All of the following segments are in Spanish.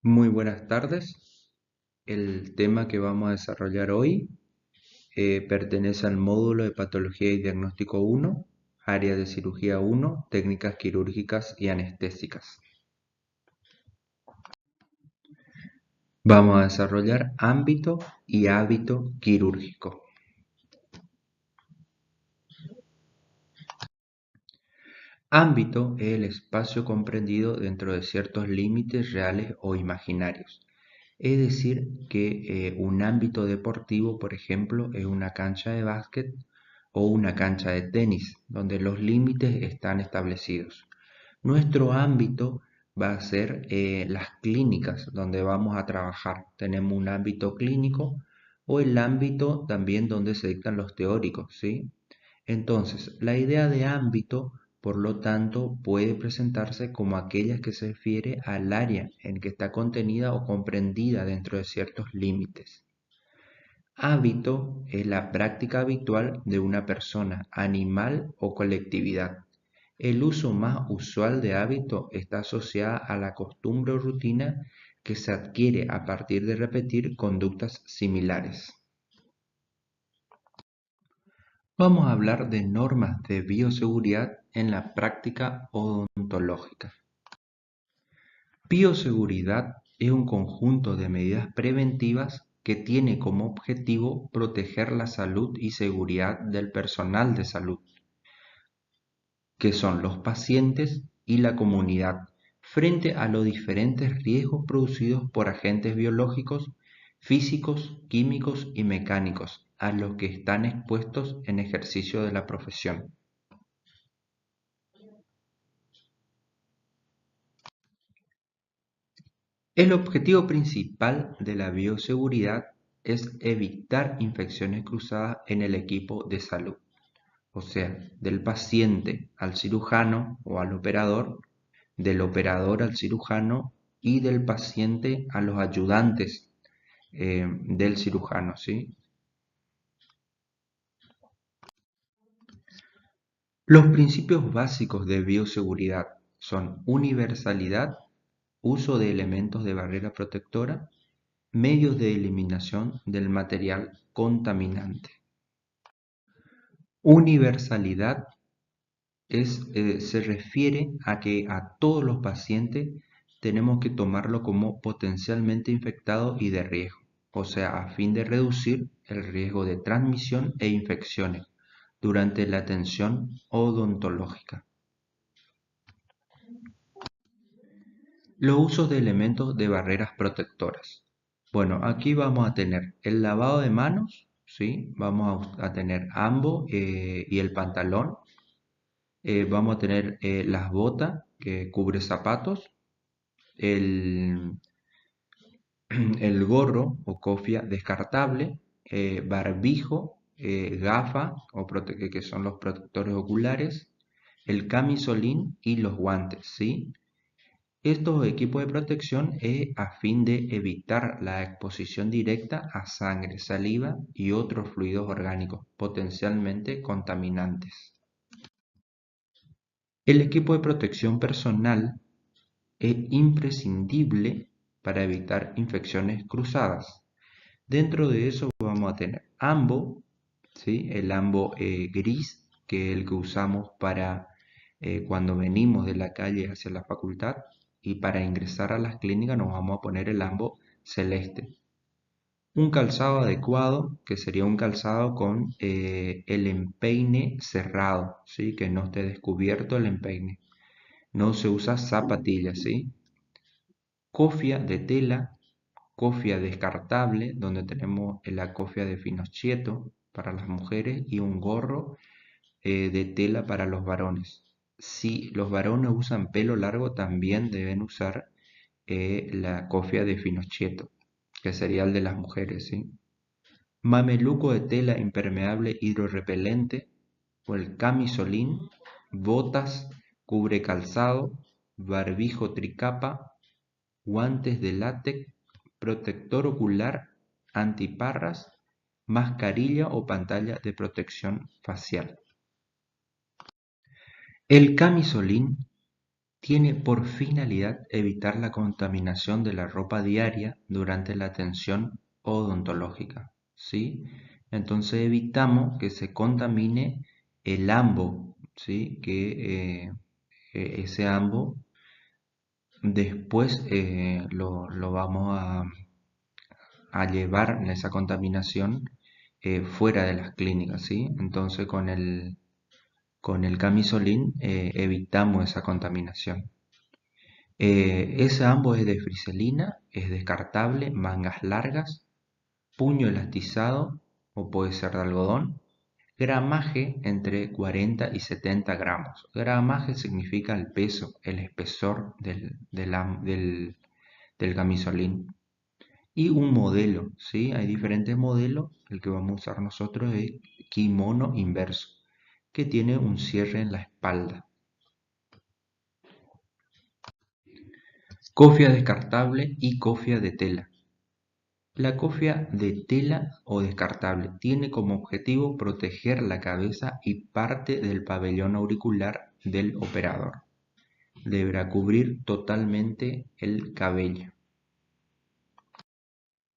Muy buenas tardes. El tema que vamos a desarrollar hoy pertenece al módulo de Patología y Diagnóstico 1, área de cirugía 1, técnicas quirúrgicas y anestésicas. Vamos a desarrollar ámbito y hábito quirúrgico. Ámbito es el espacio comprendido dentro de ciertos límites reales o imaginarios. Es decir, que un ámbito deportivo, por ejemplo, es una cancha de básquet o una cancha de tenis, donde los límites están establecidos. Nuestro ámbito va a ser las clínicas donde vamos a trabajar. Tenemos un ámbito clínico o el ámbito también donde se dictan los teóricos, ¿sí? Entonces, la idea de ámbito, por lo tanto, puede presentarse como aquella que se refiere al área en que está contenida o comprendida dentro de ciertos límites. Hábito es la práctica habitual de una persona, animal o colectividad. El uso más usual de hábito está asociada a la costumbre o rutina que se adquiere a partir de repetir conductas similares. Vamos a hablar de normas de bioseguridad en la práctica odontológica. Bioseguridad es un conjunto de medidas preventivas que tiene como objetivo proteger la salud y seguridad del personal de salud, que son los pacientes y la comunidad, frente a los diferentes riesgos producidos por agentes biológicos, físicos, químicos y mecánicos a los que están expuestos en ejercicio de la profesión. El objetivo principal de la bioseguridad es evitar infecciones cruzadas en el equipo de salud, o sea, del paciente al cirujano o al operador, del operador al cirujano y del paciente a los ayudantes del cirujano, ¿sí? Los principios básicos de bioseguridad son universalidad, uso de elementos de barrera protectora, medios de eliminación del material contaminante. Universalidad se refiere a que a todos los pacientes tenemos que tomarlo como potencialmente infectado y de riesgo, o sea, a fin de reducir el riesgo de transmisión e infecciones durante la atención odontológica. Los usos de elementos de barreras protectoras. Bueno, aquí vamos a tener el lavado de manos, ¿sí? Vamos a tener ambos y el pantalón. Vamos a tener las botas que cubre zapatos, el, el gorro o cofia descartable, barbijo, gafa que son los protectores oculares, el camisolín y los guantes, ¿sí? Estos equipos de protección es a fin de evitar la exposición directa a sangre, saliva y otros fluidos orgánicos potencialmente contaminantes. El equipo de protección personal es imprescindible para evitar infecciones cruzadas. Dentro de eso vamos a tener ambo, ¿sí? El ambo gris, que es el que usamos para cuando venimos de la calle hacia la facultad, y para ingresar a las clínicas nos vamos a poner el ambo celeste. Un calzado adecuado, que sería un calzado con el empeine cerrado, ¿sí? Que no esté descubierto el empeine. No se usa zapatillas, ¿sí? Cofia de tela, cofia descartable, donde tenemos la cofia de Finocchieto para las mujeres y un gorro de tela para los varones. Si los varones usan pelo largo, también deben usar la cofia de Finocchieto, que sería el de las mujeres, ¿sí? Mameluco de tela impermeable hidrorrepelente o el camisolín, botas, cubre calzado, barbijo tricapa, guantes de látex, protector ocular, antiparras, mascarilla o pantalla de protección facial. El camisolín Tiene por finalidad evitar la contaminación de la ropa diaria durante la atención odontológica, ¿sí? Entonces evitamos que se contamine el ambo, ¿sí? Ese ambo después lo vamos a llevar esa contaminación fuera de las clínicas, ¿sí? Entonces con el camisolín evitamos esa contaminación. Ese ambo es de friselina, es descartable, mangas largas, puño elastizado o puede ser de algodón, gramaje entre 40 y 70 gramos. Gramaje significa el peso, el espesor del camisolín. Y un modelo, ¿sí? Hay diferentes modelos. El que vamos a usar nosotros es kimono inverso, que tiene un cierre en la espalda. Cofia descartable y cofia de tela. La cofia de tela o descartable tiene como objetivo proteger la cabeza y parte del pabellón auricular del operador. Deberá cubrir totalmente el cabello.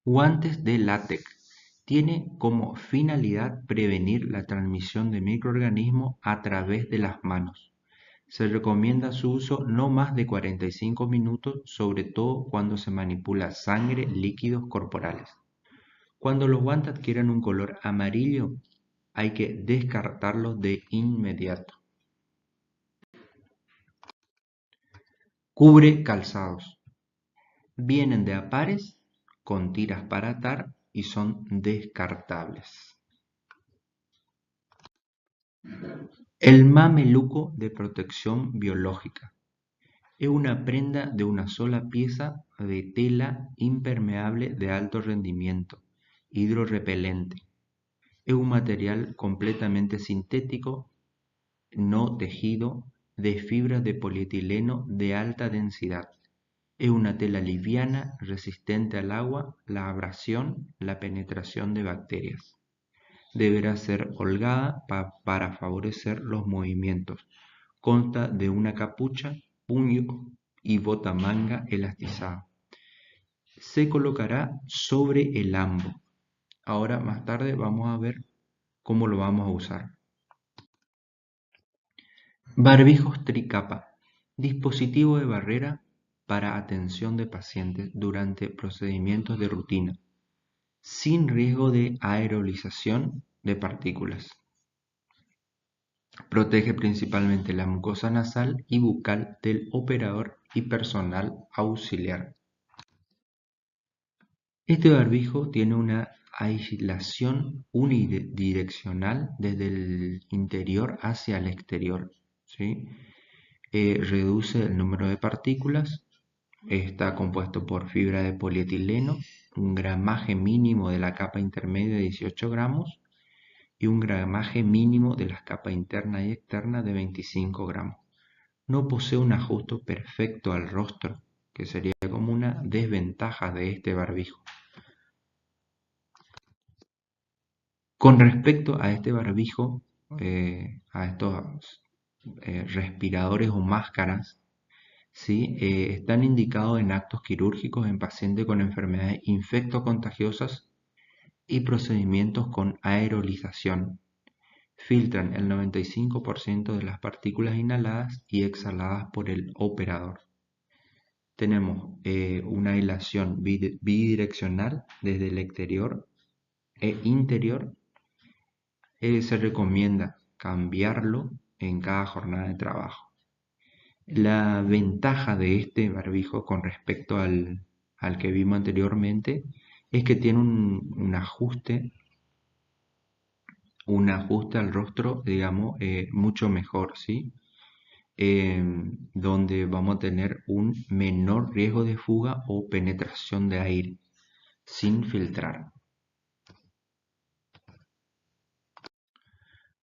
Guantes de látex. Tiene como finalidad prevenir la transmisión de microorganismos a través de las manos. Se recomienda su uso no más de 45 minutos, sobre todo cuando se manipula sangre, líquidos corporales. Cuando los guantes adquieren un color amarillo, hay que descartarlos de inmediato. Cubre calzados. Vienen de a pares, con tiras para atar y son descartables. El mameluco de protección biológica. Es una prenda de una sola pieza de tela impermeable de alto rendimiento, hidrorrepelente. Es un material completamente sintético, no tejido, de fibras de polietileno de alta densidad. Es una tela liviana, resistente al agua, la abrasión, la penetración de bacterias. Deberá ser holgada para favorecer los movimientos. Consta de una capucha, puño y botamanga elastizada. Se colocará sobre el ambo. Ahora más tarde vamos a ver cómo lo vamos a usar. Barbijos tricapa. Dispositivo de barrera para atención de pacientes durante procedimientos de rutina, sin riesgo de aerolización de partículas. Protege principalmente la mucosa nasal y bucal del operador y personal auxiliar. Este barbijo tiene una aislación unidireccional desde el interior hacia el exterior, ¿sí? Reduce el número de partículas, está compuesto por fibra de polietileno, un gramaje mínimo de la capa intermedia de 18 gramos y un gramaje mínimo de las capas interna y externa de 25 gramos. No posee un ajuste perfecto al rostro, que sería como una desventaja de este barbijo. Con respecto a este barbijo, a estos respiradores o máscaras, ¿sí? Están indicados en actos quirúrgicos en pacientes con enfermedades infectocontagiosas y procedimientos con aerolización. Filtran el 95% de las partículas inhaladas y exhaladas por el operador. Tenemos una aislación bidireccional desde el exterior e interior. Se recomienda cambiarlo en cada jornada de trabajo. La ventaja de este barbijo con respecto al que vimos anteriormente es que tiene un ajuste al rostro, digamos, mucho mejor, ¿sí? Donde vamos a tener un menor riesgo de fuga o penetración de aire sin filtrar.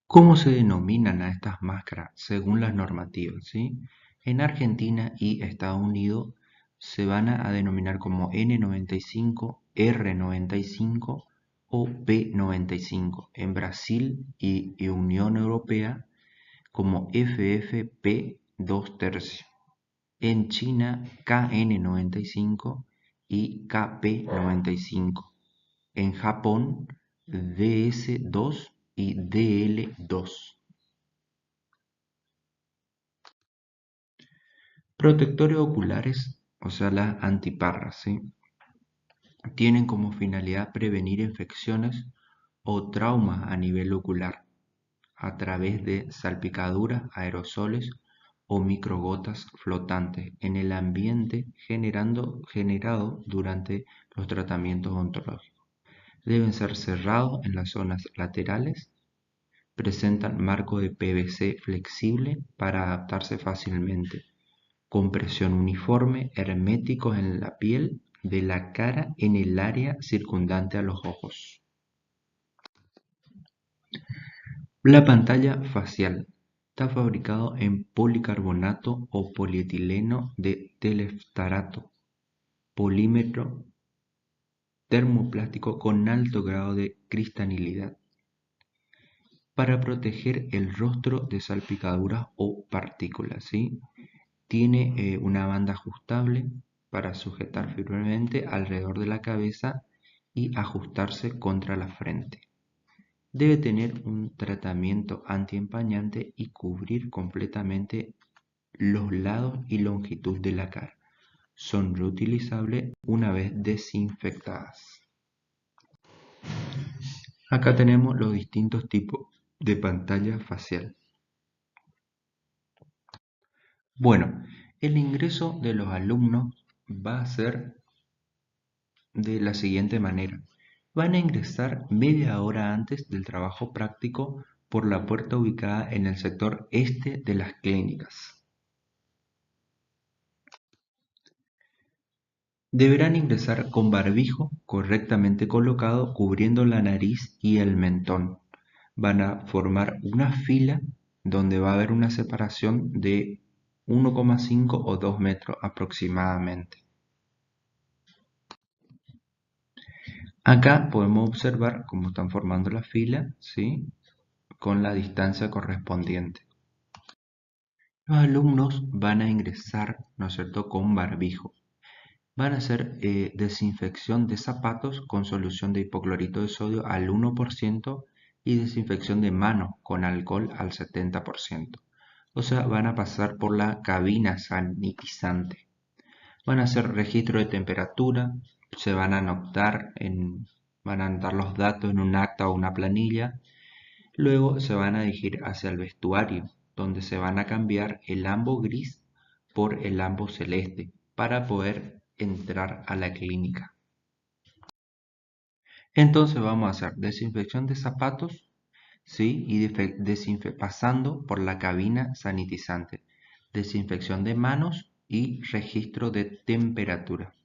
¿Cómo se denominan a estas máscaras según las normativas, ¿sí? En Argentina y Estados Unidos se van a denominar como N95, R95 o P95. En Brasil y Unión Europea como FFP2 tercio. En China KN95 y KP95. En Japón DS2 y DL2. Protectores oculares, o sea, las antiparras, ¿sí? Tienen como finalidad prevenir infecciones o traumas a nivel ocular a través de salpicaduras, aerosoles o microgotas flotantes en el ambiente generado durante los tratamientos odontológicos. Deben ser cerrados en las zonas laterales, presentan marco de PVC flexible para adaptarse fácilmente, compresión uniforme, herméticos en la piel de la cara en el área circundante a los ojos. La pantalla facial está fabricado en policarbonato o polietileno de teleftarato, polímero termoplástico con alto grado de cristalinidad, para proteger el rostro de salpicaduras o partículas, ¿sí? Tiene una banda ajustable para sujetar firmemente alrededor de la cabeza y ajustarse contra la frente. Debe tener un tratamiento antiempañante y cubrir completamente los lados y longitud de la cara. Son reutilizables una vez desinfectadas. Acá tenemos los distintos tipos de pantalla facial. Bueno, el ingreso de los alumnos va a ser de la siguiente manera. Van a ingresar media hora antes del trabajo práctico por la puerta ubicada en el sector este de las clínicas. Deberán ingresar con barbijo correctamente colocado cubriendo la nariz y el mentón. Van a formar una fila donde va a haber una separación de 1,5 o 2 metros aproximadamente. Acá podemos observar cómo están formando la fila, ¿sí? Con la distancia correspondiente. Los alumnos van a ingresar, ¿no es cierto?, con barbijo. Van a hacer desinfección de zapatos con solución de hipoclorito de sodio al 1% y desinfección de manos con alcohol al 70%. O sea, van a pasar por la cabina sanitizante. Van a hacer registro de temperatura, se van a van a anotar los datos en un acta o una planilla. Luego se van a dirigir hacia el vestuario, donde se van a cambiar el ambo gris por el ambo celeste para poder entrar a la clínica. Entonces vamos a hacer desinfección de zapatos, ¿sí? Y pasando por la cabina sanitizante, desinfección de manos y registro de temperatura.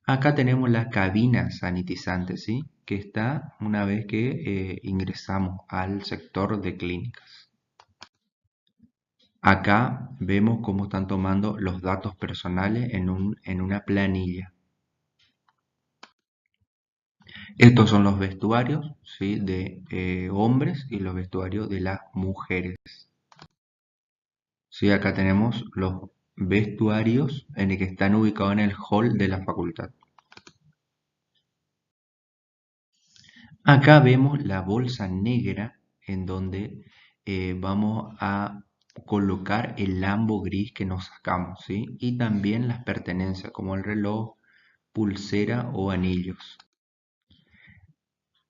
Acá tenemos la cabina sanitizante, ¿sí? Que está una vez que ingresamos al sector de clínicas. Acá vemos cómo están tomando los datos personales en una planilla. Estos son los vestuarios, ¿sí? De hombres y los vestuarios de las mujeres. ¿Sí? Acá tenemos los vestuarios en el que están ubicados en el hall de la facultad. Acá vemos la bolsa negra en donde vamos a colocar el lambo gris que nos sacamos, ¿sí? Y también las pertenencias como el reloj, pulsera o anillos.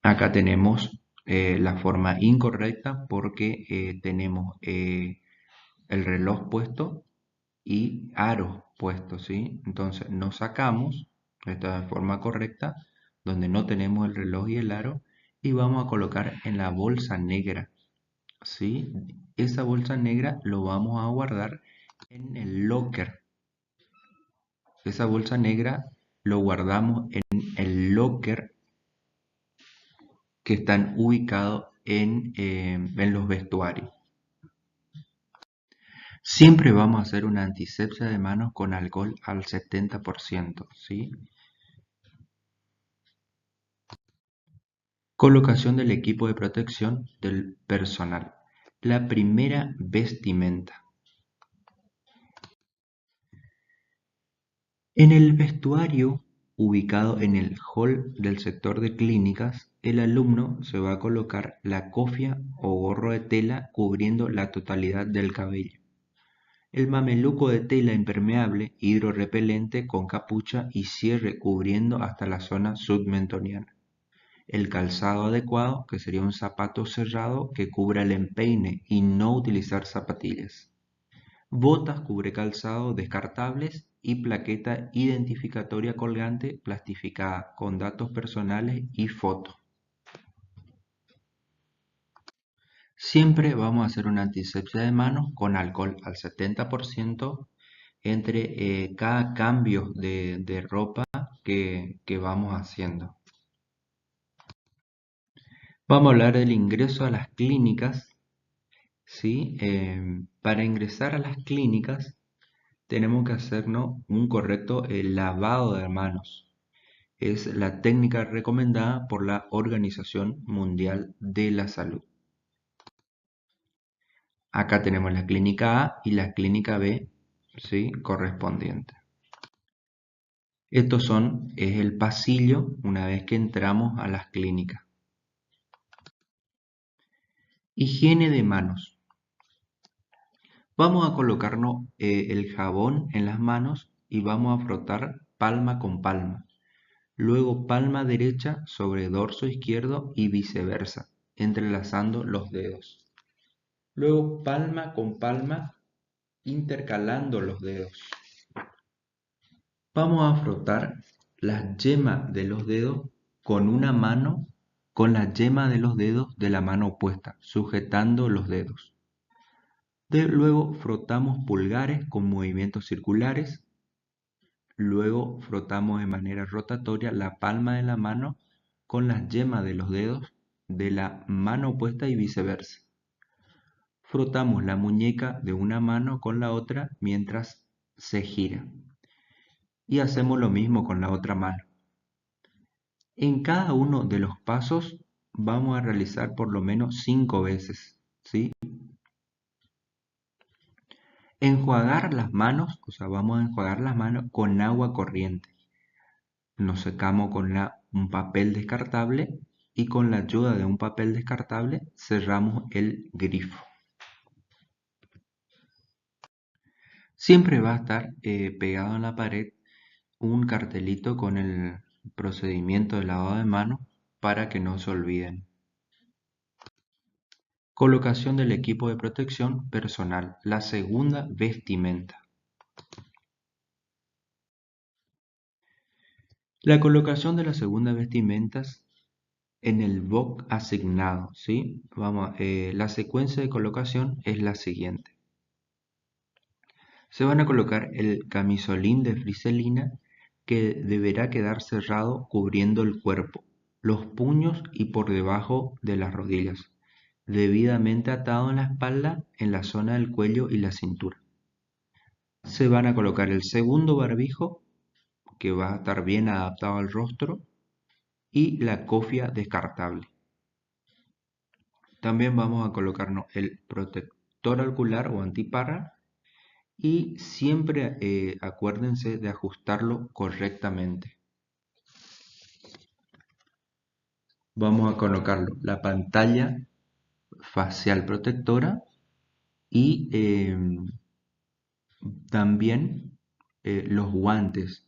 Acá tenemos la forma incorrecta porque tenemos el reloj puesto y aros puestos, ¿sí? Entonces nos sacamos, esta es la forma correcta, donde no tenemos el reloj y el aro, y vamos a colocar en la bolsa negra, ¿sí? Esa bolsa negra lo vamos a guardar en el locker. Esa bolsa negra lo guardamos en el locker que están ubicados en los vestuarios. Siempre vamos a hacer una antisepsia de manos con alcohol al 70%, ¿sí? Colocación del equipo de protección del personal. La primera vestimenta. En el vestuario, ubicado en el hall del sector de clínicas, el alumno se va a colocar la cofia o gorro de tela cubriendo la totalidad del cabello. El mameluco de tela impermeable, hidrorrepelente con capucha y cierre cubriendo hasta la zona submentoniana. El calzado adecuado, que sería un zapato cerrado que cubra el empeine y no utilizar zapatillas. Botas cubrecalzado descartables y plaqueta identificatoria colgante plastificada con datos personales y foto. Siempre vamos a hacer una antisepsia de manos con alcohol al 70% entre cada cambio de ropa que vamos haciendo. Vamos a hablar del ingreso a las clínicas, ¿sí? Para ingresar a las clínicas tenemos que hacernos un correcto lavado de manos. Es la técnica recomendada por la Organización Mundial de la Salud. Acá tenemos la clínica A y la clínica B, ¿sí? Correspondiente. Es el pasillo una vez que entramos a las clínicas. Higiene de manos. Vamos a colocarnos el jabón en las manos y vamos a frotar palma con palma. Luego palma derecha sobre dorso izquierdo y viceversa, entrelazando los dedos. Luego palma con palma, intercalando los dedos. Vamos a frotar las yemas de los dedos con una mano, con la yema de los dedos de la mano opuesta, sujetando los dedos. Luego frotamos pulgares con movimientos circulares. Luego frotamos de manera rotatoria la palma de la mano con las yemas de los dedos de la mano opuesta y viceversa. Frotamos la muñeca de una mano con la otra mientras se gira. Y hacemos lo mismo con la otra mano. En cada uno de los pasos vamos a realizar por lo menos 5 veces, ¿sí? Enjuagar las manos, o sea, vamos a enjuagar las manos con agua corriente. Nos secamos con un papel descartable y con la ayuda de un papel descartable cerramos el grifo. Siempre va a estar pegado en la pared un cartelito con el procedimiento de lavado de manos para que no se olviden. Colocación del equipo de protección personal, la segunda vestimenta. La colocación de las segundas vestimentas en el box asignado, ¿sí? La secuencia de colocación es la siguiente. Se van a colocar el camisolín de friselina que deberá quedar cerrado cubriendo el cuerpo, los puños y por debajo de las rodillas, debidamente atado en la espalda, en la zona del cuello y la cintura. Se van a colocar el segundo barbijo, que va a estar bien adaptado al rostro, y la cofia descartable. También vamos a colocarnos el protector ocular o antiparra y siempre acuérdense de ajustarlo correctamente. Vamos a colocarlo la pantalla facial protectora y también los guantes,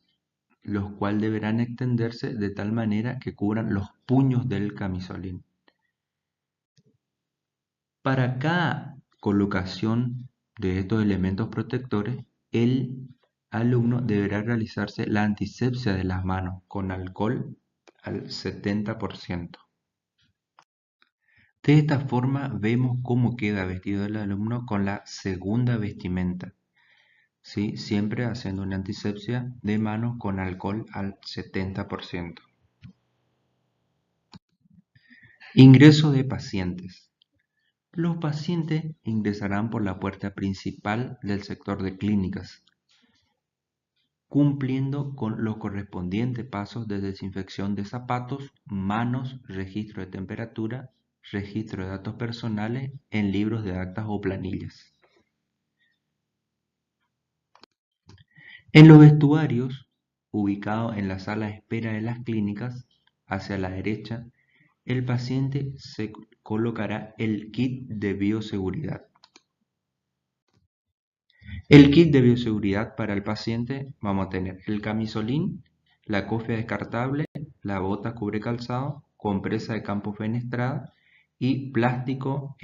los cuales deberán extenderse de tal manera que cubran los puños del camisolín. Para cada colocación de estos elementos protectores, el alumno deberá realizarse la antisepsia de las manos con alcohol al 70%. De esta forma vemos cómo queda vestido el alumno con la segunda vestimenta, ¿sí? Siempre haciendo una antisepsia de manos con alcohol al 70%. Ingreso de pacientes. Los pacientes ingresarán por la puerta principal del sector de clínicas, cumpliendo con los correspondientes pasos de desinfección de zapatos, manos, registro de temperatura, registro de datos personales en libros de actas o planillas. En los vestuarios ubicado en la sala de espera de las clínicas, hacia la derecha, el paciente se colocará el kit de bioseguridad. El kit de bioseguridad para el paciente vamos a tener el camisolín, la cofia descartable, la bota cubre calzado, compresa de campo fenestrada y plástico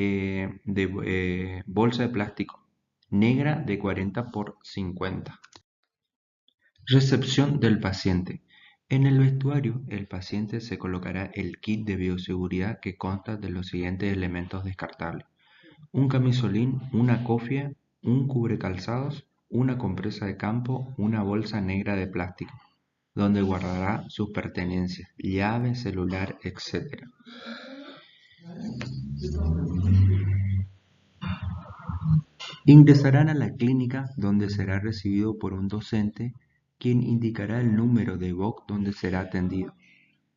bolsa de plástico negra de 40 por 50. Recepción del paciente. En el vestuario, el paciente se colocará el kit de bioseguridad que consta de los siguientes elementos descartables: un camisolín, una cofia, un cubrecalzados, una compresa de campo, una bolsa negra de plástico, donde guardará sus pertenencias, llave, celular, etc. Ingresarán a la clínica, donde será recibido por un docente, quien indicará el número de box donde será atendido.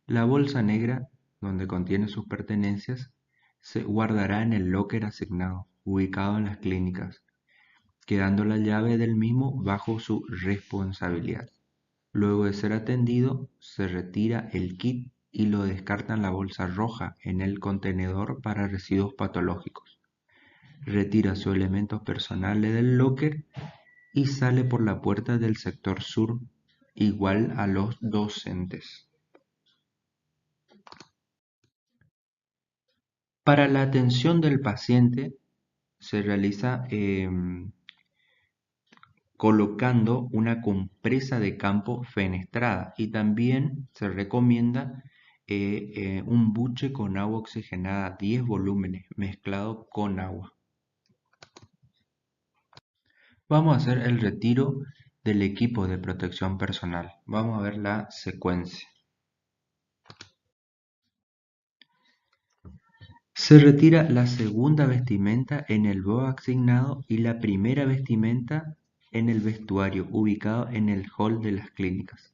La bolsa negra, donde contiene sus pertenencias, se guardará en el locker asignado, ubicado en las clínicas, quedando la llave del mismo bajo su responsabilidad. Luego de ser atendido, se retira el kit y lo descarta en la bolsa roja en el contenedor para residuos patológicos. Retira sus elementos personales del locker y sale por la puerta del sector sur, igual a los docentes. Para la atención del paciente se realiza colocando una compresa de campo fenestrada, y también se recomienda un buche con agua oxigenada 10 volúmenes mezclado con agua. Vamos a hacer el retiro del equipo de protección personal. Vamos a ver la secuencia. Se retira la segunda vestimenta en el box asignado y la primera vestimenta en el vestuario ubicado en el hall de las clínicas.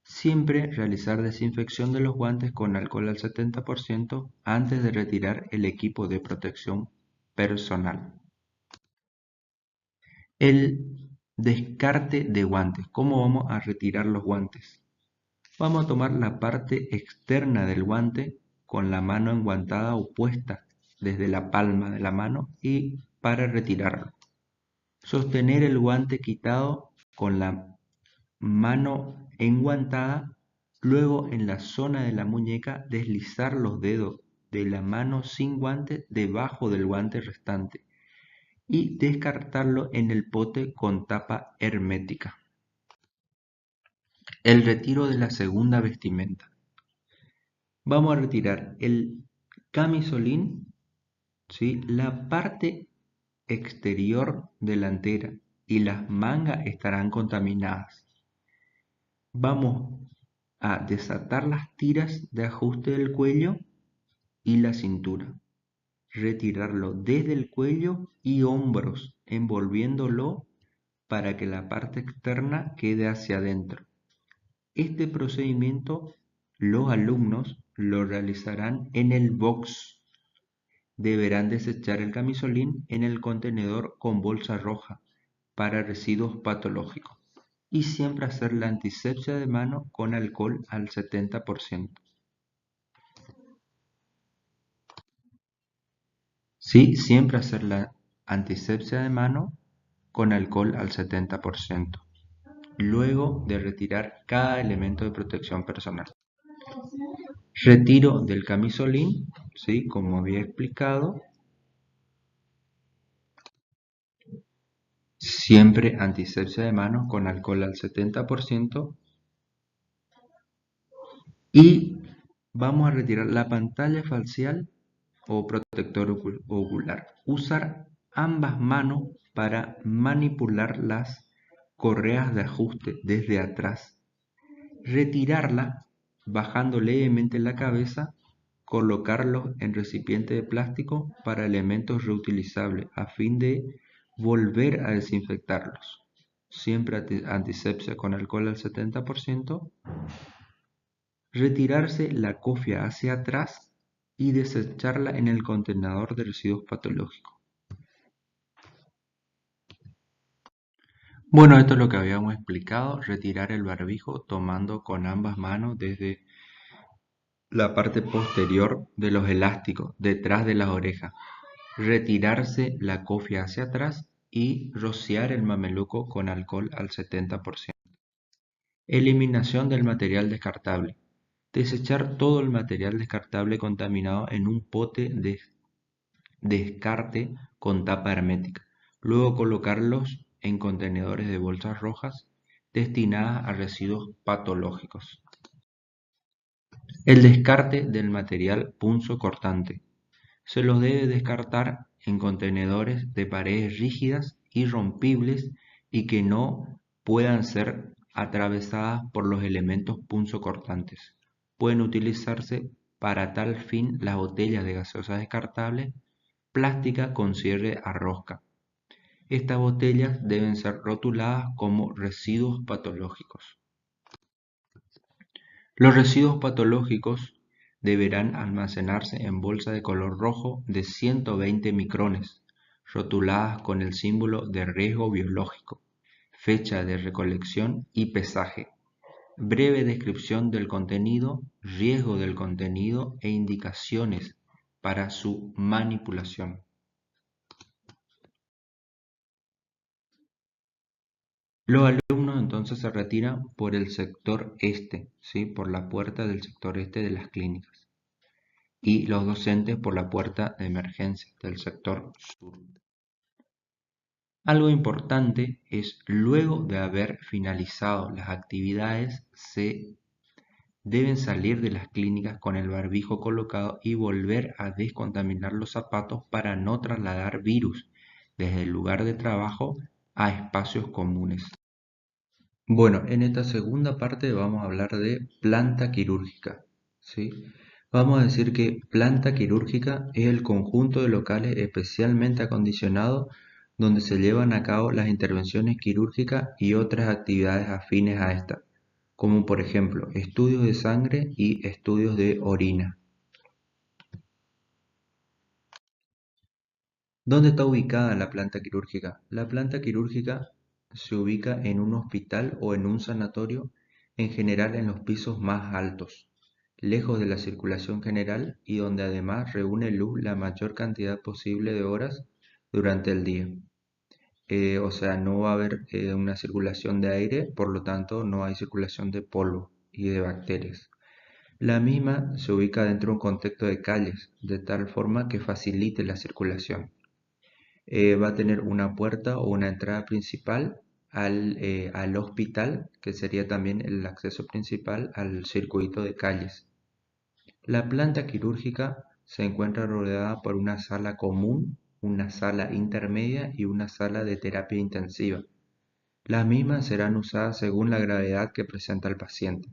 Siempre realizar desinfección de los guantes con alcohol al 70% antes de retirar el equipo de protección personal. El descarte de guantes. ¿Cómo vamos a retirar los guantes? Vamos a tomar la parte externa del guante con la mano enguantada opuesta desde la palma de la mano y para retirarlo. Sostener el guante quitado con la mano enguantada, luego en la zona de la muñeca deslizar los dedos de la mano sin guante debajo del guante restante y descartarlo en el pote con tapa hermética. El retiro de la segunda vestimenta. Vamos a retirar el camisolín, ¿sí? La parte exterior delantera y las mangas estarán contaminadas. Vamos a desatar las tiras de ajuste del cuello y la cintura. Retirarlo desde el cuello y hombros, envolviéndolo para que la parte externa quede hacia adentro. Este procedimiento los alumnos lo realizarán en el box. Deberán desechar el camisolín en el contenedor con bolsa roja para residuos patológicos y siempre hacer la antisepsia de mano con alcohol al 70%. Sí, siempre hacer la antisepsia de mano con alcohol al 70%, luego de retirar cada elemento de protección personal. Retiro del camisolín, ¿sí? Como había explicado, siempre antisepsia de manos con alcohol al 70%, y vamos a retirar la pantalla facial o protector ocular. Usar ambas manos para manipular las correas de ajuste desde atrás. Retirarla bajando levemente la cabeza. Colocarlos en recipiente de plástico para elementos reutilizables a fin de volver a desinfectarlos. Siempre antisepsia con alcohol al 70%. Retirarse la cofia hacia atrás y desecharla en el contenedor de residuos patológicos. Bueno, esto es lo que habíamos explicado, retirar el barbijo tomando con ambas manos desde la parte posterior de los elásticos, detrás de las orejas, retirarse la cofia hacia atrás y rociar el mameluco con alcohol al 70%. Eliminación del material descartable. Desechar todo el material descartable contaminado en un pote de descarte con tapa hermética. Luego colocarlos en contenedores de bolsas rojas destinadas a residuos patológicos. El descarte del material punzocortante. Se los debe descartar en contenedores de paredes rígidas y rompibles y que no puedan ser atravesadas por los elementos punzocortantes. Pueden utilizarse para tal fin las botellas de gaseosa descartables, plástica con cierre a rosca. Estas botellas deben ser rotuladas como residuos patológicos. Los residuos patológicos deberán almacenarse en bolsas de color rojo de 120 micrones, rotuladas con el símbolo de riesgo biológico, fecha de recolección y pesaje, breve descripción del contenido, riesgo del contenido e indicaciones para su manipulación. Los alumnos entonces se retiran por el sector este, ¿sí? Por la puerta del sector este de las clínicas. Y los docentes por la puerta de emergencia del sector sur. Algo importante es, luego de haber finalizado las actividades, se deben salir de las clínicas con el barbijo colocado y volver a descontaminar los zapatos para no trasladar virus desde el lugar de trabajo a espacios comunes. Bueno, en esta segunda parte vamos a hablar de planta quirúrgica, ¿sí? Vamos a decir que planta quirúrgica es el conjunto de locales especialmente acondicionados donde se llevan a cabo las intervenciones quirúrgicas y otras actividades afines a esta, como por ejemplo estudios de sangre y estudios de orina. ¿Dónde está ubicada la planta quirúrgica? La planta quirúrgica se ubica en un hospital o en un sanatorio, en general en los pisos más altos, lejos de la circulación general y donde además reúne luz la mayor cantidad posible de horas durante el día. O sea, no va a haber una circulación de aire, por lo tanto no hay circulación de polvo y de bacterias. La misma se ubica dentro de un contexto de calles, de tal forma que facilite la circulación. Va a tener una puerta o una entrada principal al hospital, que sería también el acceso principal al circuito de calles. La planta quirúrgica se encuentra rodeada por una sala común, una sala intermedia y una sala de terapia intensiva. Las mismas serán usadas según la gravedad que presenta el paciente.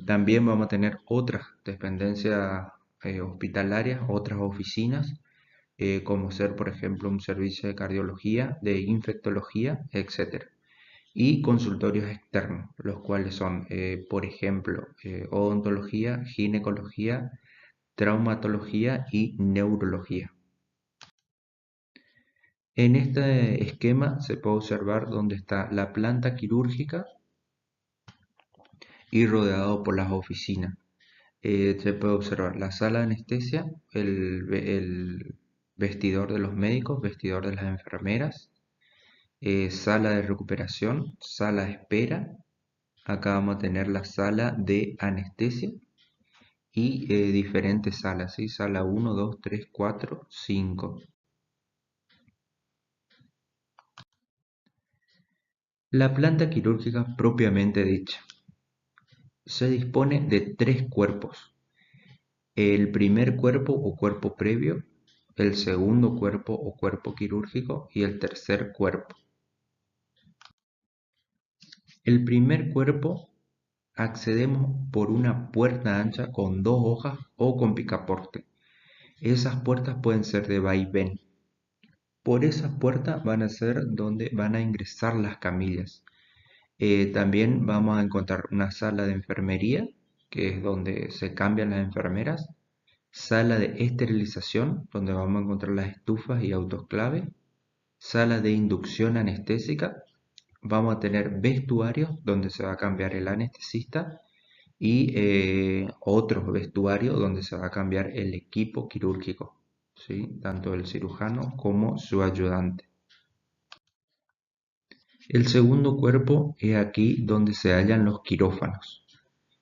También vamos a tener otras dependencias hospitalarias, otras oficinas como ser, por ejemplo, un servicio de cardiología, de infectología, etc. Y consultorios externos, los cuales son, por ejemplo, odontología, ginecología, traumatología y neurología. En este esquema se puede observar dónde está la planta quirúrgica y rodeado por las oficinas. Se puede observar la sala de anestesia, el vestidor de los médicos, vestidor de las enfermeras, sala de recuperación, sala de espera. Acá vamos a tener la sala de anestesia y diferentes salas, ¿sí? Sala 1, 2, 3, 4, 5. La planta quirúrgica propiamente dicha se dispone de tres cuerpos. El primer cuerpo o cuerpo previo, el segundo cuerpo o cuerpo quirúrgico y el tercer cuerpo. El primer cuerpo accedemos por una puerta ancha con dos hojas o con picaporte. Esas puertas pueden ser de vaivén. Por esas puertas van a ser donde van a ingresar las camillas. También vamos a encontrar una sala de enfermería, que es donde se cambian las enfermeras. Sala de esterilización, donde vamos a encontrar las estufas y autoclaves. sala de inducción anestésica, vamos a tener vestuarios donde se va a cambiar el anestesista y otros vestuarios donde se va a cambiar el equipo quirúrgico, ¿sí? Tanto el cirujano como su ayudante. El segundo cuerpo es aquí donde se hallan los quirófanos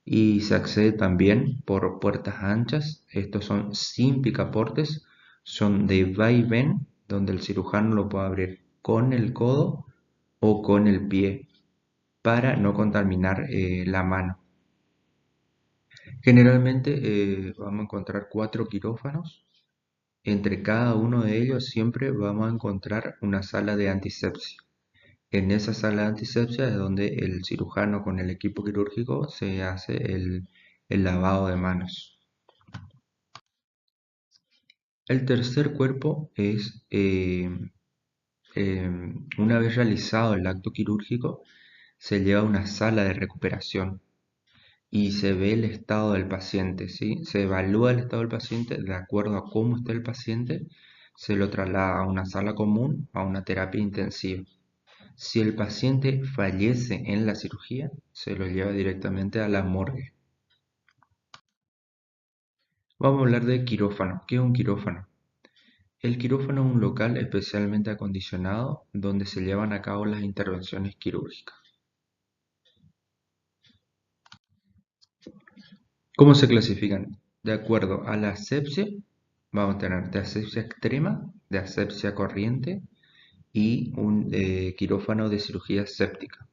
y se accede también por puertas anchas. Estos son sin picaportes, son de vaivén, donde el cirujano lo puede abrir con el codo o con el pie para no contaminar la mano. Generalmente vamos a encontrar 4 quirófanos. Entre cada uno de ellos siempre vamos a encontrar una sala de antisepsia. En esa sala de antisepsia es donde el cirujano con el equipo quirúrgico se hace el lavado de manos. El tercer cuerpo es, una vez realizado el acto quirúrgico, se lleva a una sala de recuperación y se ve el estado del paciente, ¿sí? Se evalúa el estado del paciente de acuerdo a cómo está el paciente, se lo traslada a una sala común, a una terapia intensiva. Si el paciente fallece en la cirugía, se lo lleva directamente a la morgue. Vamos a hablar de quirófano. ¿Qué es un quirófano? El quirófano es un local especialmente acondicionado donde se llevan a cabo las intervenciones quirúrgicas. ¿Cómo se clasifican? De acuerdo a la asepsia, vamos a tener de asepsia extrema, de asepsia corriente y un quirófano de cirugía séptica.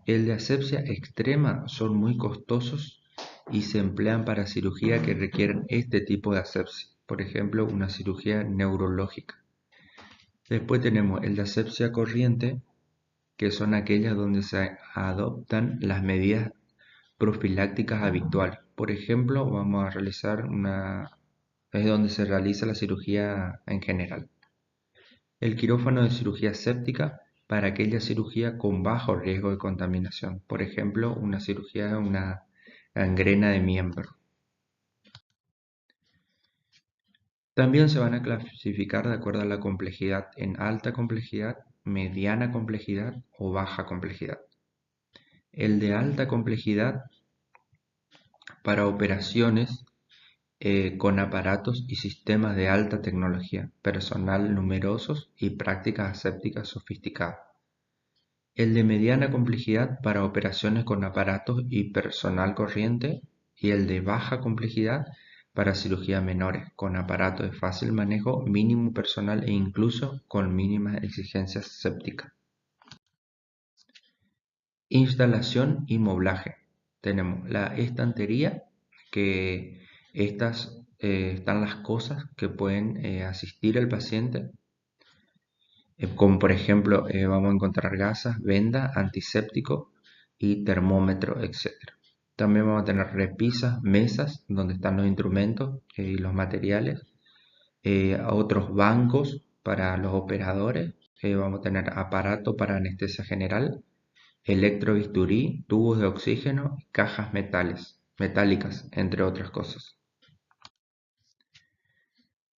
El de asepsia extrema son muy costosos y se emplean para cirugía que requieren este tipo de asepsia, por ejemplo, una cirugía neurológica. Después tenemos el de asepsia corriente, que son aquellas donde se adoptan las medidas profilácticas habituales. Por ejemplo, vamos a realizar es donde se realiza la cirugía en general. El quirófano de cirugía séptica para aquella cirugía con bajo riesgo de contaminación. Por ejemplo, una cirugía de una gangrena de miembro. También se van a clasificar de acuerdo a la complejidad en alta complejidad, mediana complejidad o baja complejidad. El de alta complejidad para operaciones con aparatos y sistemas de alta tecnología, personal numerosos y prácticas asépticas sofisticadas. El de mediana complejidad para operaciones con aparatos y personal corriente y el de baja complejidad para cirugías menores, con aparatos de fácil manejo, mínimo personal e incluso con mínimas exigencias sépticas. Instalación y moblaje. Tenemos la estantería, que estas están las cosas que pueden asistir al paciente, como por ejemplo vamos a encontrar gasas, venda, antiséptico y termómetro, etc. También vamos a tener repisas, mesas donde están los instrumentos y los materiales, otros bancos para los operadores, vamos a tener aparato para anestesia general, electrobisturí, tubos de oxígeno y cajas metálicas, entre otras cosas.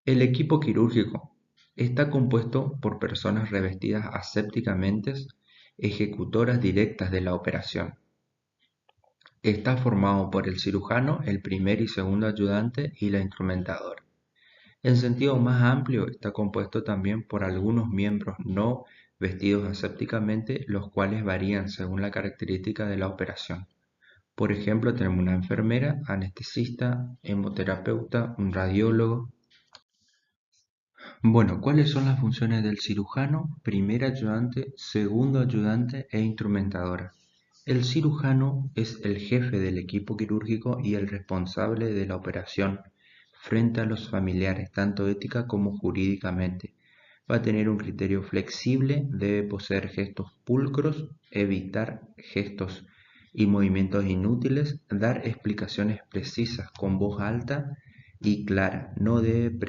El equipo quirúrgico está compuesto por personas revestidas asépticamente, ejecutoras directas de la operación. Está formado por el cirujano, el primer y segundo ayudante y la instrumentadora. En sentido más amplio, está compuesto también por algunos miembros no vestidos asépticamente, los cuales varían según la característica de la operación. Por ejemplo, tenemos una enfermera, anestesista, hemoterapeuta, un radiólogo. Bueno, ¿cuáles son las funciones del cirujano, primer ayudante, segundo ayudante e instrumentadora? El cirujano es el jefe del equipo quirúrgico y el responsable de la operación frente a los familiares, tanto ética como jurídicamente. Va a tener un criterio flexible, debe poseer gestos pulcros, evitar gestos y movimientos inútiles, dar explicaciones precisas con voz alta y clara, no debe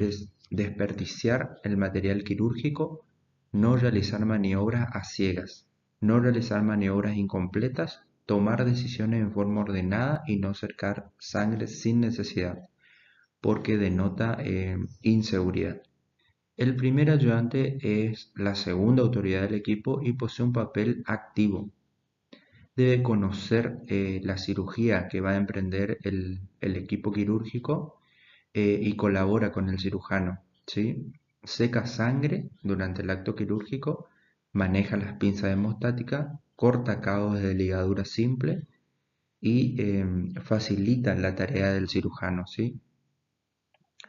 desperdiciar el material quirúrgico, no realizar maniobras a ciegas, no realizar maniobras incompletas, tomar decisiones en forma ordenada y no cercar sangre sin necesidad, porque denota inseguridad. El primer ayudante es la segunda autoridad del equipo y posee un papel activo. Debe conocer la cirugía que va a emprender el equipo quirúrgico y colabora con el cirujano, ¿sí? Seca sangre durante el acto quirúrgico, maneja las pinzas hemostáticas, corta cabos de ligadura simple y facilita la tarea del cirujano, ¿sí?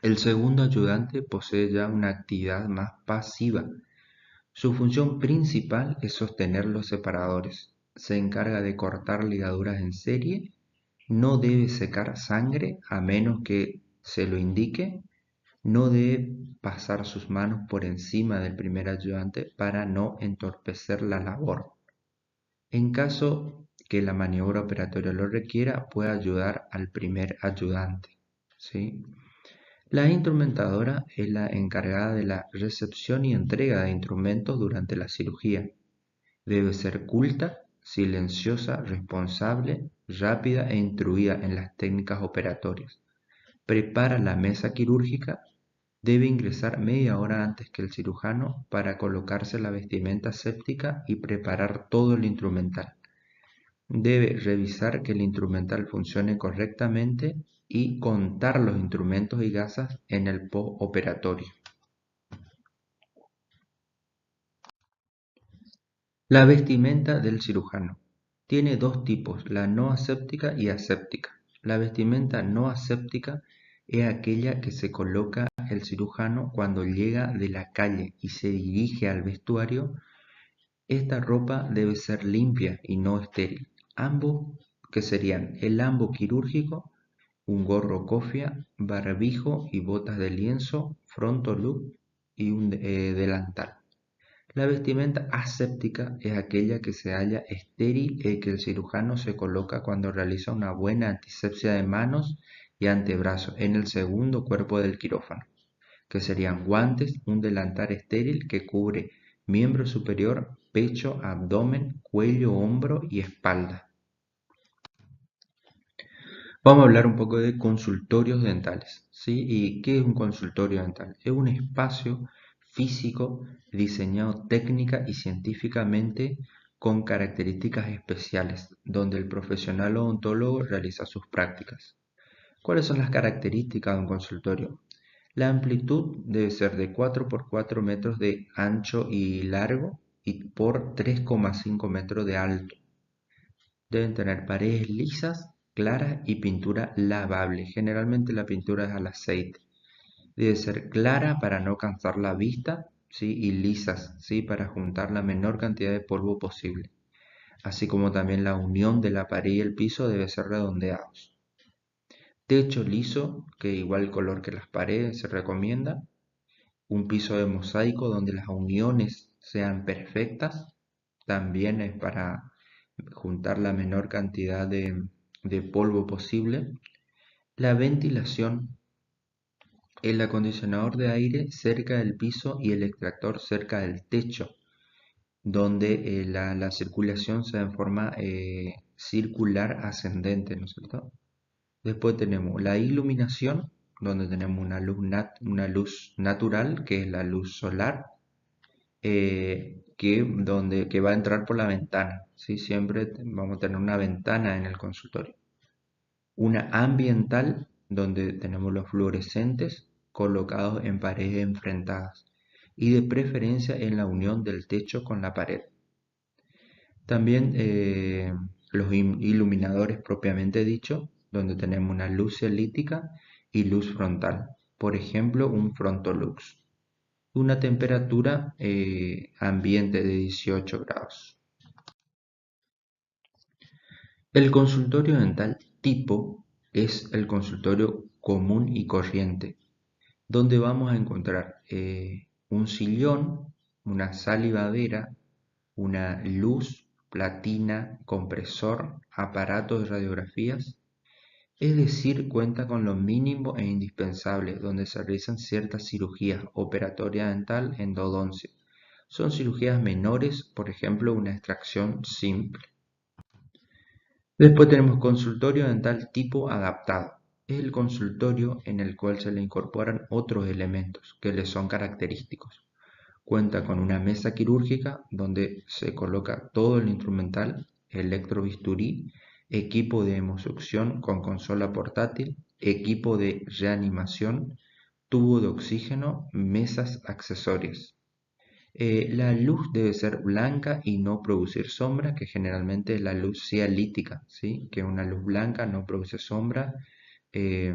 El segundo ayudante posee ya una actividad más pasiva. Su función principal es sostener los separadores. Se encarga de cortar ligaduras en serie, no debe secar sangre a menos que se lo indique, no debe pasar sus manos por encima del primer ayudante para no entorpecer la labor. En caso que la maniobra operatoria lo requiera, puede ayudar al primer ayudante, ¿sí? La instrumentadora es la encargada de la recepción y entrega de instrumentos durante la cirugía. Debe ser culta, silenciosa, responsable, rápida e instruida en las técnicas operatorias. Prepara la mesa quirúrgica. Debe ingresar media hora antes que el cirujano para colocarse la vestimenta aséptica y preparar todo el instrumental. Debe revisar que el instrumental funcione correctamente y contar los instrumentos y gasas en el postoperatorio. La vestimenta del cirujano tiene dos tipos, la no aséptica y aséptica. La vestimenta no aséptica es aquella que se coloca el cirujano cuando llega de la calle y se dirige al vestuario. Esta ropa debe ser limpia y no estéril. Ambos, que serían el ambo quirúrgico, un gorro cofia, barbijo y botas de lienzo, frontolook y un delantal. La vestimenta aséptica es aquella que se halla estéril y que el cirujano se coloca cuando realiza una buena antisepsia de manos y antebrazos en el segundo cuerpo del quirófano, que serían guantes, un delantal estéril que cubre miembro superior, pecho, abdomen, cuello, hombro y espalda. Vamos a hablar un poco de consultorios dentales, ¿sí? ¿Y qué es un consultorio dental? Es un espacio físico diseñado técnica y científicamente con características especiales, donde el profesional odontólogo realiza sus prácticas. ¿Cuáles son las características de un consultorio? La amplitud debe ser de 4 por 4 metros de ancho y largo y por 3,5 metros de alto. Deben tener paredes lisas, claras y pintura lavable. Generalmente la pintura es al aceite. Debe ser clara para no cansar la vista, ¿sí? Y lisas, ¿sí? Para juntar la menor cantidad de polvo posible. Así como también la unión de la pared y el piso debe ser redondeados. Techo liso, que igual color que las paredes se recomienda. Un piso de mosaico donde las uniones sean perfectas. También es para juntar la menor cantidad de polvo posible. La ventilación, el acondicionador de aire cerca del piso y el extractor cerca del techo, donde la circulación se da en forma circular ascendente, ¿no es cierto? Después tenemos la iluminación, donde tenemos una luz natural, que es la luz solar, que va a entrar por la ventana, ¿sí? Siempre vamos a tener una ventana en el consultorio. Una ambiental, donde tenemos los fluorescentes colocados en paredes enfrentadas y de preferencia en la unión del techo con la pared. También los iluminadores propiamente dicho, donde tenemos una luz celítica y luz frontal. Por ejemplo, un frontolux. Una temperatura ambiente de 18 grados. El consultorio dental tipo es el consultorio común y corriente, donde vamos a encontrar un sillón, una salivadera, una luz, platina, compresor, aparatos de radiografías, es decir, cuenta con lo mínimo e indispensable donde se realizan ciertas cirugías, operatoria dental, endodoncia. Son cirugías menores, por ejemplo, una extracción simple. Después tenemos consultorio dental tipo adaptado. es el consultorio en el cual se le incorporan otros elementos que le son característicos. Cuenta con una mesa quirúrgica donde se coloca todo el instrumental, electrobisturí, equipo de hemosucción con consola portátil, equipo de reanimación, tubo de oxígeno, mesas accesorias. La luz debe ser blanca y no producir sombra, que generalmente es la luz cialítica, ¿sí? Que una luz blanca no produce sombra, es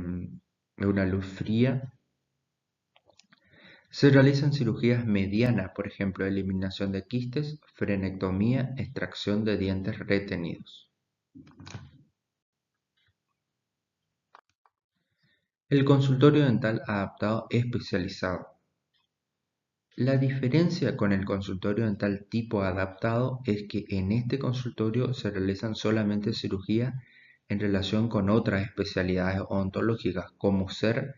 una luz fría. Se realizan cirugías medianas, por ejemplo, eliminación de quistes, frenectomía, extracción de dientes retenidos. El consultorio dental adaptado especializado. La diferencia con el consultorio dental tipo adaptado es que en este consultorio se realizan solamente cirugías en relación con otras especialidades odontológicas, como ser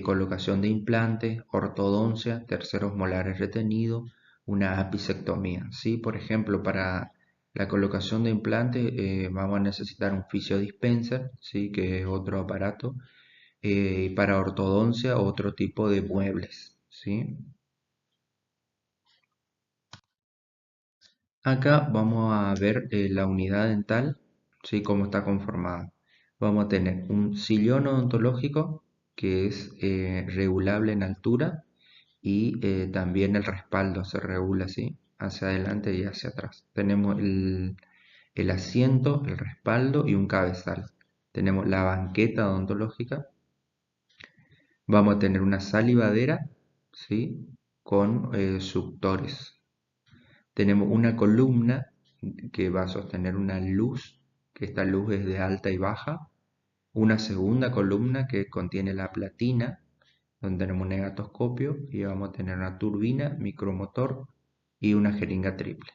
colocación de implantes, ortodoncia, terceros molares retenidos, una apicectomía. ¿Sí? Por ejemplo, para la colocación de implantes vamos a necesitar un fisiodispenser, ¿sí? Que es otro aparato, para ortodoncia otro tipo de muebles. ¿Sí? Acá vamos a ver la unidad dental, ¿sí? Cómo está conformada. Vamos a tener un sillón odontológico que es regulable en altura y también el respaldo se regula así, hacia adelante y hacia atrás. Tenemos el asiento, el respaldo y un cabezal. Tenemos la banqueta odontológica. Vamos a tener una salivadera, ¿sí? Con suctores. Tenemos una columna que va a sostener una luz, que esta luz es de alta y baja. Una segunda columna que contiene la platina, donde tenemos un negatoscopio y vamos a tener una turbina, micromotor y una jeringa triple.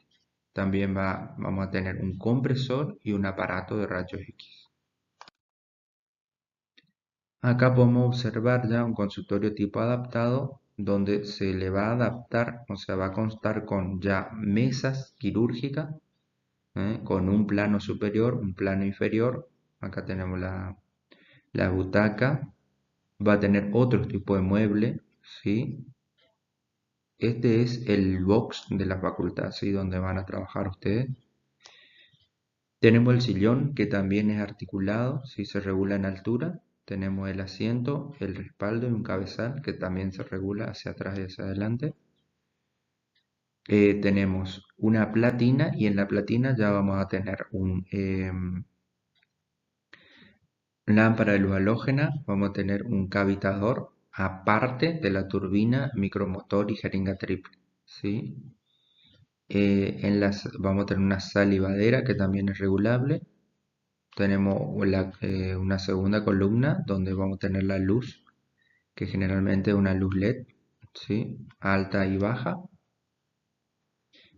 También vamos a tener un compresor y un aparato de rayos X. Acá podemos observar ya un consultorio tipo adaptado donde se le va a adaptar, o sea, va a constar con ya mesas quirúrgicas, con un plano superior, un plano inferior. Acá tenemos la butaca. Va a tener otro tipo de mueble, ¿sí? Este es el box de la facultad, ¿sí? Donde van a trabajar ustedes. Tenemos el sillón, que también es articulado, ¿sí? Se regula en altura. Tenemos el asiento, el respaldo y un cabezal, que también se regula hacia atrás y hacia adelante. Tenemos una platina y en la platina ya vamos a tener lámpara de luz halógena, vamos a tener un cavitador aparte de la turbina, micromotor y jeringa triple, ¿sí? Vamos a tener una salivadera que también es regulable. Tenemos una segunda columna donde vamos a tener la luz, que generalmente es una luz LED, ¿sí? Alta y baja.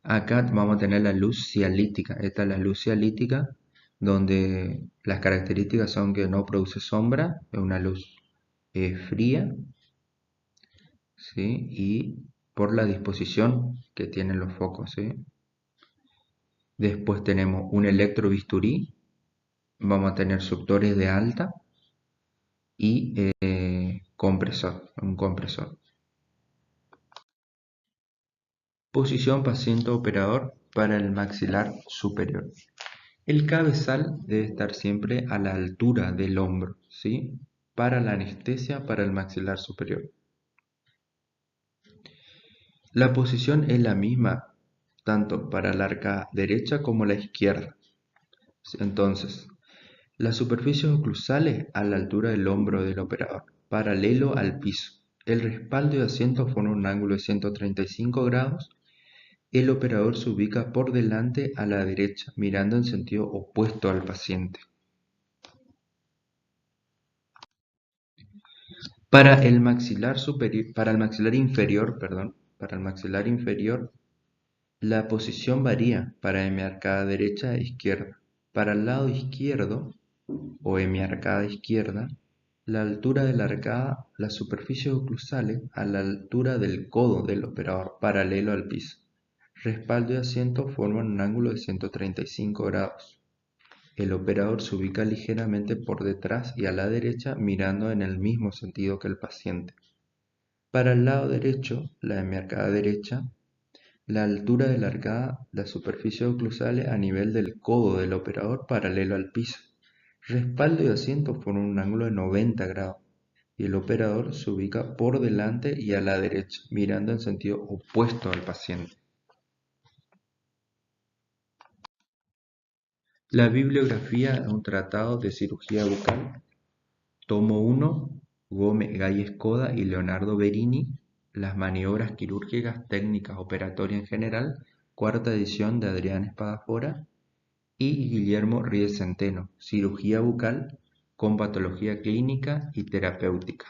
Acá vamos a tener la luz cialítica. Esta es la luz cialítica, donde las características son que no produce sombra, es una luz fría, ¿sí? Y por la disposición que tienen los focos, ¿sí? Después tenemos un electrobisturí, vamos a tener suctores de alta y un compresor. Posición paciente operador para el maxilar superior. El cabezal debe estar siempre a la altura del hombro, ¿sí? Para la anestesia para el maxilar superior. La posición es la misma tanto para la arcada derecha como la izquierda. Entonces, las superficies oclusales a la altura del hombro del operador, paralelo al piso. El respaldo y asiento forman un ángulo de 135 grados. El operador se ubica por delante a la derecha, mirando en sentido opuesto al paciente. Para el maxilar inferior, la posición varía para hemiarcada derecha e izquierda. Para el lado izquierdo o hemiarcada izquierda, la altura de la arcada, las superficies oclusales a la altura del codo del operador, paralelo al piso. Respaldo y asiento forman un ángulo de 135 grados. El operador se ubica ligeramente por detrás y a la derecha mirando en el mismo sentido que el paciente. Para el lado derecho, la de mi arcada derecha, la altura de la arcada, la superficie oclusal a nivel del codo del operador paralelo al piso. Respaldo y asiento forman un ángulo de 90 grados y el operador se ubica por delante y a la derecha, mirando en sentido opuesto al paciente. La bibliografía es un tratado de cirugía bucal, tomo 1, Gómez Galles Coda y Leonardo Berini, Las maniobras quirúrgicas, técnicas operatorias en general, cuarta edición de Adrián Espadafora, y Guillermo Ríez Centeno, cirugía bucal con patología clínica y terapéutica.